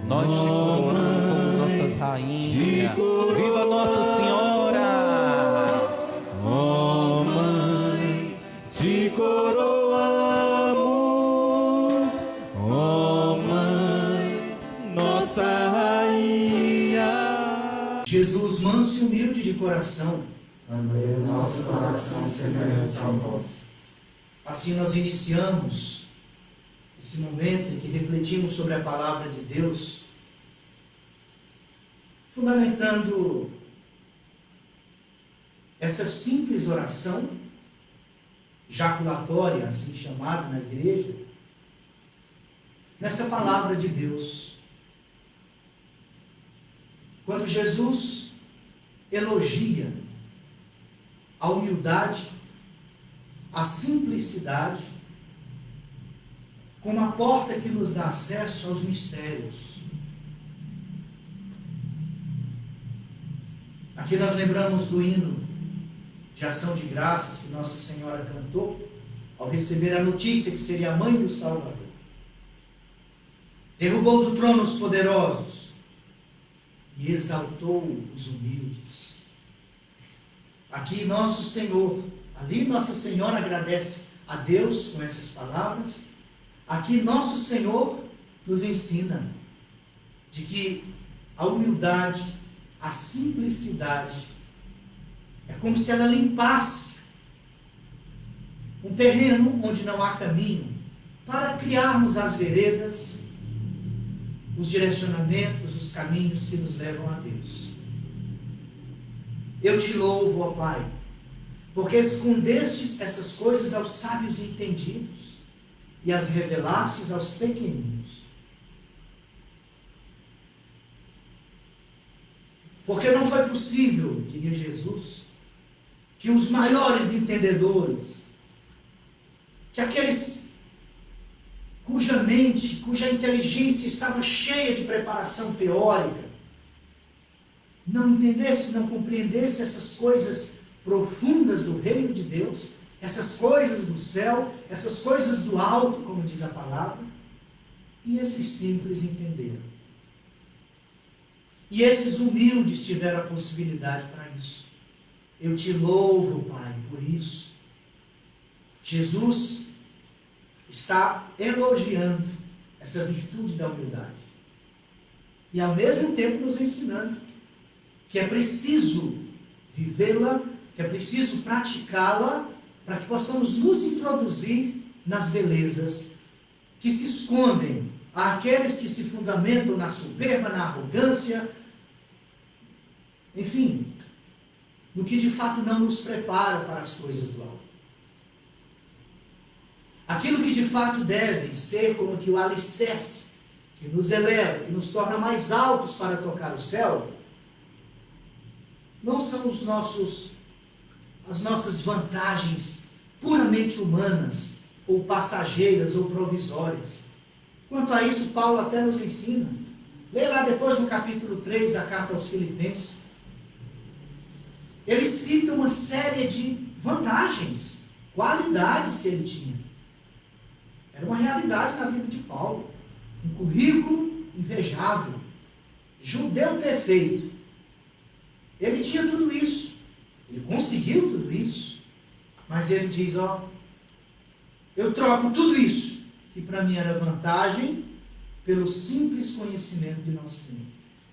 Nós te coroamos como nossas rainhas. Viva Nossa Senhora! Ó Mãe, te coroamos, ó Mãe, nossa rainha. Jesus, manso e humilde de coração, Abri o nosso coração semelhante ao vosso. assim nós iniciamos esse momento em que refletimos sobre a palavra de Deus, fundamentando essa simples oração jaculatória, assim chamada na igreja, nessa palavra de Deus. Quando Jesus elogia a humildade, a simplicidade, como a porta que nos dá acesso aos mistérios. Aqui nós lembramos do hino de ação de graças que Nossa Senhora cantou ao receber a notícia que seria a mãe do Salvador. Derrubou do trono os poderosos e exaltou os humildes. Aqui Nosso Senhor, ali Nossa Senhora agradece a Deus com essas palavras. Aqui Nosso Senhor nos ensina de que a humildade, a simplicidade, é como se ela limpasse um terreno onde não há caminho, para criarmos as veredas, os direcionamentos, os caminhos que nos levam a Deus. Eu te louvo, ó Pai, porque escondestes essas coisas aos sábios e entendidos e as revelastes aos pequeninos. Porque não foi possível, diria Jesus, que os maiores entendedores, que aqueles cuja mente, cuja inteligência estava cheia de preparação teórica, não entendesse, não compreendesse essas coisas profundas do reino de Deus, essas coisas do céu, essas coisas do alto, como diz a palavra, e esses simples entenderam. E esses humildes tiveram a possibilidade para isso. Eu te louvo, Pai, por isso. Jesus está elogiando essa virtude da humildade. E ao mesmo tempo nos ensinando que é preciso vivê-la, que é preciso praticá-la, para que possamos nos introduzir nas belezas que se escondem àqueles que se fundamentam na soberba, na arrogância, enfim, no que de fato não nos prepara para as coisas do alto. Aquilo que de fato deve ser como que o alicerce que nos eleva, que nos torna mais altos para tocar o céu, não são as nossas vantagens puramente humanas, ou passageiras, ou provisórias. Quanto a isso, Paulo até nos ensina. Lê lá depois no capítulo 3, da carta aos Filipenses. Ele cita uma série de vantagens, qualidades que ele tinha. Era uma realidade na vida de Paulo. Um currículo invejável. Judeu perfeito. Ele tinha tudo isso. Ele conseguiu tudo isso. Mas ele diz, eu troco tudo isso, que para mim era vantagem, pelo simples conhecimento de nosso Senhor.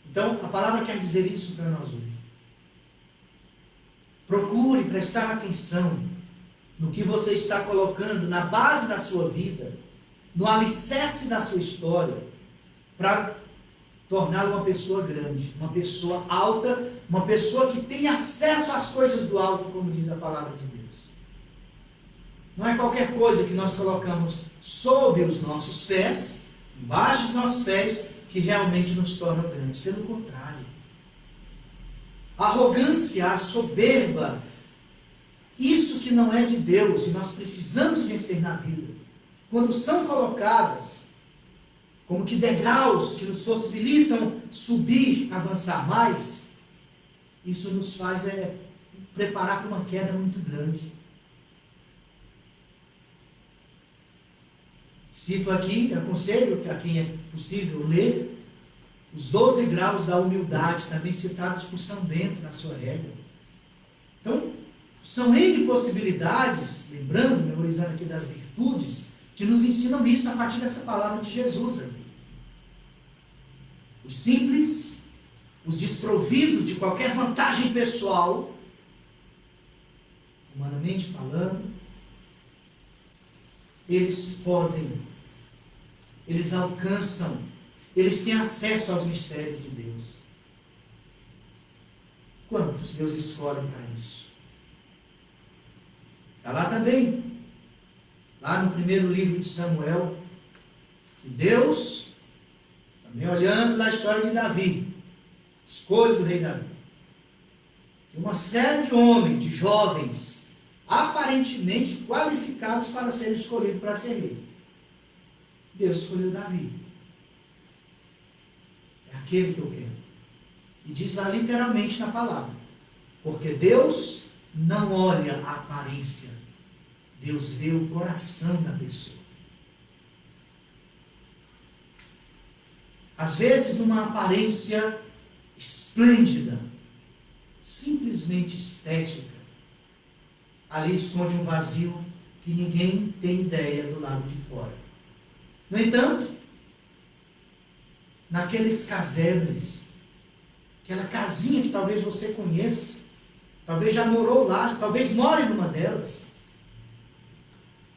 Então, a palavra quer dizer isso para nós hoje. Procure prestar atenção no que você está colocando na base da sua vida, no alicerce da sua história, para torná-lo uma pessoa grande, uma pessoa alta, uma pessoa que tem acesso às coisas do alto, como diz a palavra de Deus. Não é qualquer coisa que nós colocamos sob os nossos pés, embaixo dos nossos pés, que realmente nos tornam grandes. Pelo contrário. A arrogância, a soberba, isso que não é de Deus, e nós precisamos vencer na vida, quando são colocadas como que degraus que nos possibilitam subir, avançar mais, isso nos faz preparar para uma queda muito grande. Cito aqui, aconselho a quem é possível ler Os 12 graus da humildade, também citados por São Bento na sua regra. Então, são N possibilidades, lembrando, memorizando aqui das virtudes, que nos ensinam isso a partir dessa palavra de Jesus aqui. Os simples, os desprovidos de qualquer vantagem pessoal, humanamente falando, eles alcançam, eles têm acesso aos mistérios de Deus. Quantos Deus escolhe para isso? Está lá também, lá no primeiro livro de Samuel, que Deus, também olhando na história de Davi, escolha do rei Davi, tem uma série de homens, de jovens, aparentemente qualificados para serem escolhidos para ser rei. Deus escolheu Davi. É aquele que eu quero. E diz lá literalmente na palavra, porque Deus não olha a aparência, Deus vê o coração da pessoa. Às vezes, numa aparência esplêndida, simplesmente estética, ali esconde um vazio que ninguém tem ideia do lado de fora. No entanto, naqueles casebres, aquela casinha que talvez você conheça, talvez já morou lá, talvez more numa delas,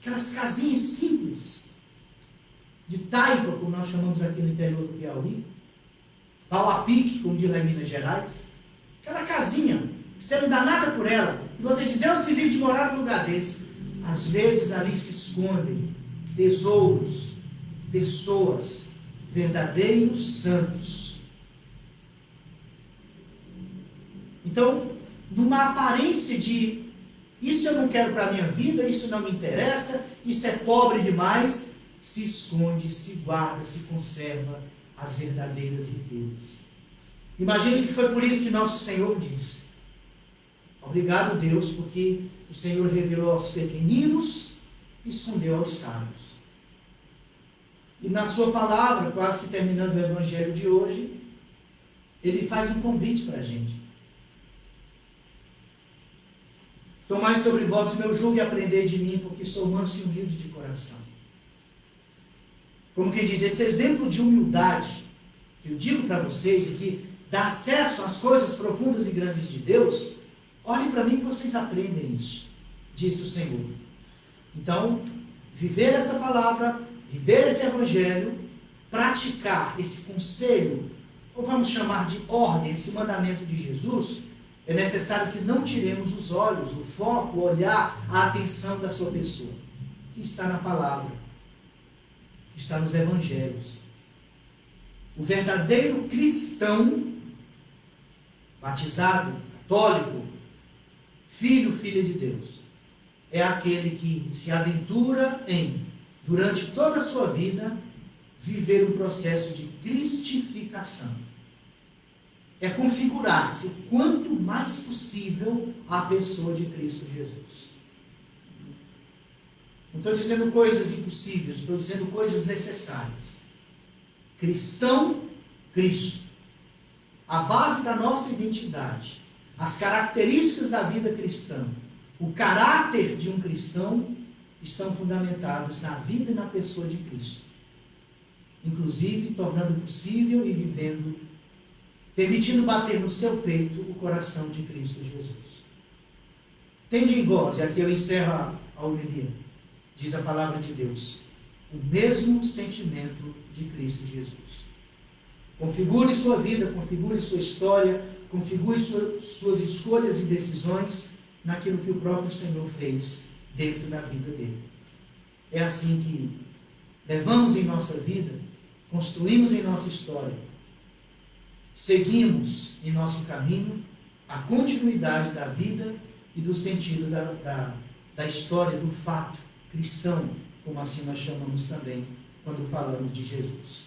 aquelas casinhas simples, de taipa, como nós chamamos aqui no interior do Piauí, pau a pique, como diz lá em Minas Gerais, aquela casinha, que você não dá nada por ela, e você diz, Deus me livre de morar num lugar desse. Às vezes ali se escondem tesouros, pessoas, verdadeiros santos. Então, numa aparência de isso eu não quero para a minha vida, isso não me interessa, isso é pobre demais, se esconde, se guarda, se conserva as verdadeiras riquezas. Imagine que foi por isso que nosso Senhor disse, obrigado Deus, porque o Senhor revelou aos pequeninos e escondeu aos sábios. E na sua palavra, quase que terminando o evangelho de hoje, ele faz um convite para a gente. Tomai sobre vós o meu jugo e aprendei de mim, porque sou manso e humilde de coração. Como quem diz, esse exemplo de humildade, que eu digo para vocês, e que dá acesso às coisas profundas e grandes de Deus, olhem para mim que vocês aprendem isso, disse o Senhor. Então, viver essa palavra, viver esse evangelho, praticar esse conselho, ou vamos chamar de ordem, esse mandamento de Jesus, é necessário que não tiremos os olhos, o foco, o olhar, a atenção da sua pessoa, que está na palavra, que está nos evangelhos. O verdadeiro cristão, batizado, católico, filho, filha de Deus, é aquele que se aventura em, durante toda a sua vida, viver um processo de cristificação. É configurar-se quanto mais possível à pessoa de Cristo Jesus. Não estou dizendo coisas impossíveis, estou dizendo coisas necessárias. Cristão, Cristo. A base da nossa identidade, as características da vida cristã, o caráter de um cristão estão fundamentados na vida e na pessoa de Cristo. Inclusive, tornando possível e vivendo, permitindo bater no seu peito o coração de Cristo Jesus. Tende em vós, e aqui eu encerro a homilia, diz a palavra de Deus, o mesmo sentimento de Cristo Jesus. Configure sua vida, configure sua história, configure suas escolhas e decisões naquilo que o próprio Senhor fez dentro da vida dele. É assim que levamos em nossa vida, construímos em nossa história, seguimos em nosso caminho a continuidade da vida e do sentido da história, do fato cristão, como assim nós chamamos também quando falamos de Jesus.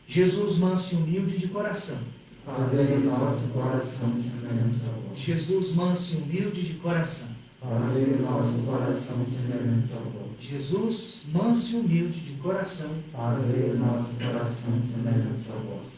Jesus manso e humilde de coração. Fazei o nosso coração semelhante ao vosso. Jesus manso e humilde de coração. Fazei o nosso coração semelhante ao vosso. Jesus, manso e humilde de coração, Fazei o nosso coração semelhante ao vosso.